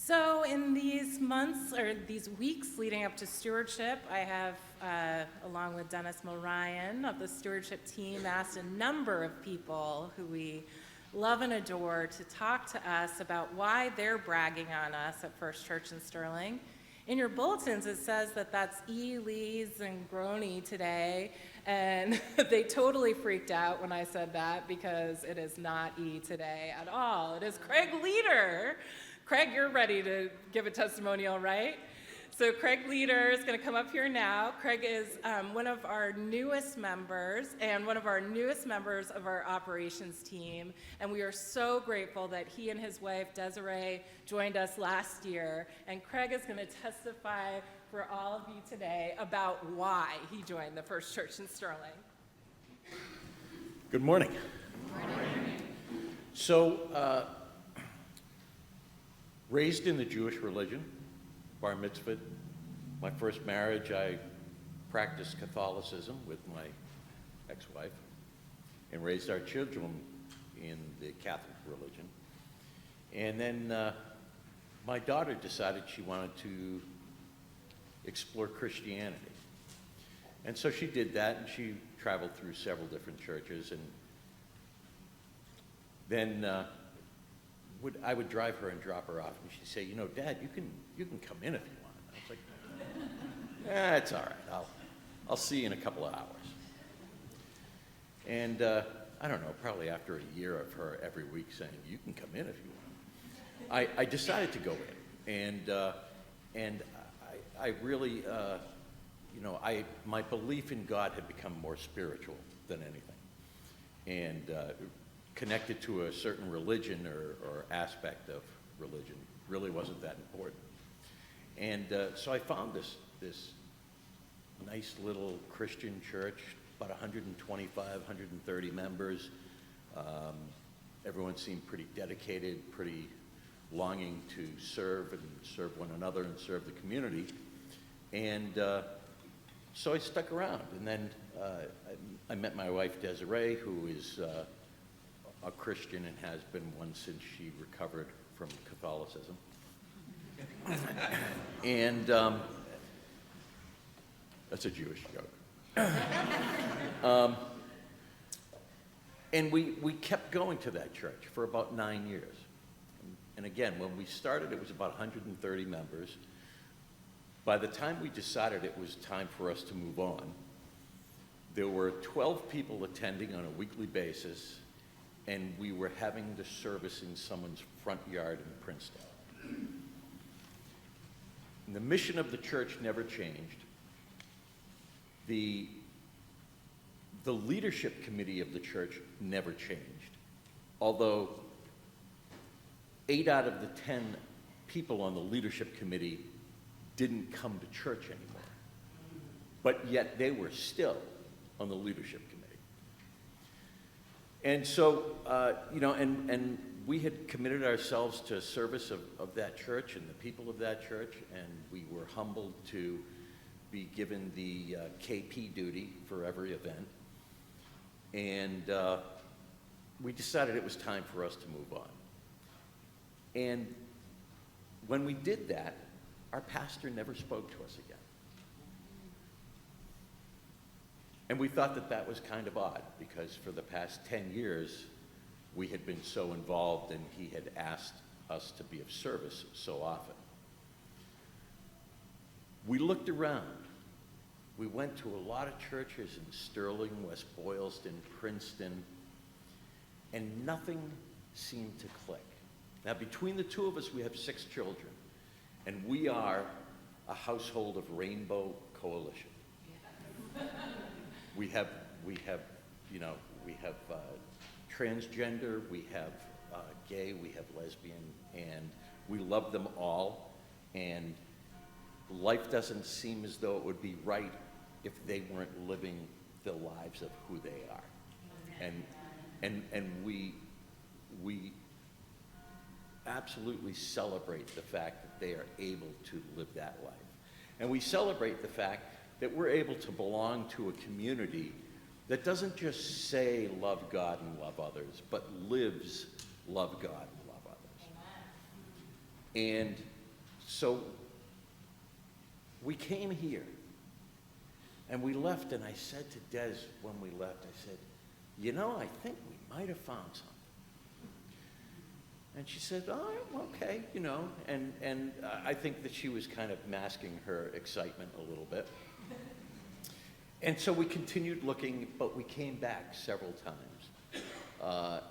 So in these months, or these weeks leading up to stewardship, I have, along with Dennis Mulryan of the stewardship team, asked a number of people who we love and adore to talk to us about why they're bragging on us at First Church in Sterling. In your bulletins, it says that that's E, Lees, and Groney today, and they totally freaked out when I said that because it is not E today at all. It is Craig Leader. Craig, you're ready to give a testimonial, right? So Craig Leader is going to come up here now. Craig is one of our newest members and one of our newest members of our operations team. And we are so grateful that he and his wife, Desiree, joined us last year. And Craig is going to testify for all of you today about why he joined the First Church in Sterling. Good morning. Good morning. So, raised in the Jewish religion, bar mitzvah. My first marriage, I practiced Catholicism with my ex-wife and raised our children in the Catholic religion. And then my daughter decided she wanted to explore Christianity. And so she did that, and she traveled through several different churches. And then I would drive her and drop her off, and she'd say, "You know, Dad, you can come in if you want." I was like, "It's all right. I'll see you in a couple of hours." And I don't know, probably after a year of her every week saying, "You can come in if you want," I decided to go in, and I really, my belief in God had become more spiritual than anything, and connected to a certain religion or aspect of religion really wasn't that important. And so I found this nice little Christian church, about 125, 130 members. Everyone seemed pretty dedicated, pretty longing to serve one another and serve the community. And so I stuck around. And then I met my wife, Desiree, who is a Christian and has been one since she recovered from Catholicism. And that's a Jewish joke. And we kept going to that church for about 9 years. And again, when we started, it was about 130 members. By the time we decided it was time for us to move on, there were 12 people attending on a weekly basis, and we were having the service in someone's front yard in Princeton. And the mission of the church never changed. The leadership committee of the church never changed, although 8 out of the 10 people on the leadership committee didn't come to church anymore, but yet they were still on the leadership committee. And so, and we had committed ourselves to service of that church and the people of that church, and we were humbled to be given the KP duty for every event. And we decided it was time for us to move on. And when we did that, our pastor never spoke to us again. And we thought that was kind of odd, because for the past 10 years, we had been so involved and he had asked us to be of service so often. We looked around. We went to a lot of churches in Sterling, West Boylston, Princeton, and nothing seemed to click. Now, between the two of us, we have 6 children, and we are a household of rainbow coalition. We have transgender, we have gay, we have lesbian, and we love them all. And life doesn't seem as though it would be right if they weren't living the lives of who they are. And we absolutely celebrate the fact that they are able to live that life. And we celebrate the fact that we're able to belong to a community that doesn't just say love God and love others, but lives love God and love others. Amen. And So we came here, and we left, and I said to Des when we left, I said, you know, I think we might have found something. And she said, oh, okay, you know, and I think that she was kind of masking her excitement a little bit. And so we continued looking, but we came back several times.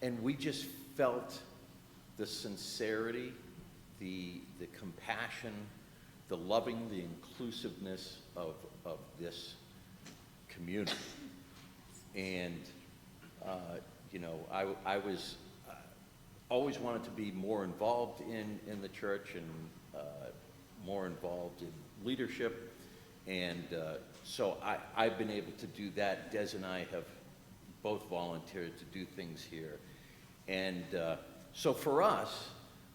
And we just felt the sincerity, the compassion, the loving, the inclusiveness of this community. And, you know, I was always wanted to be more involved in the church and more involved in leadership. And so I've been able to do that. Des and I have both volunteered to do things here. And so for us,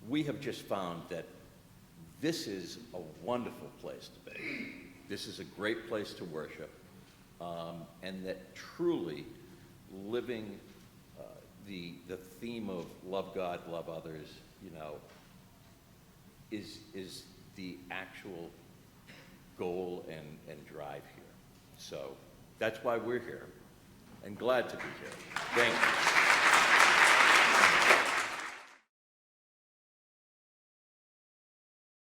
we have just found that this is a wonderful place to be. This is a great place to worship. And that truly living the theme of love God, love others, you know, is the actual goal and drive here. So that's why we're here, and glad to be here. Thank you.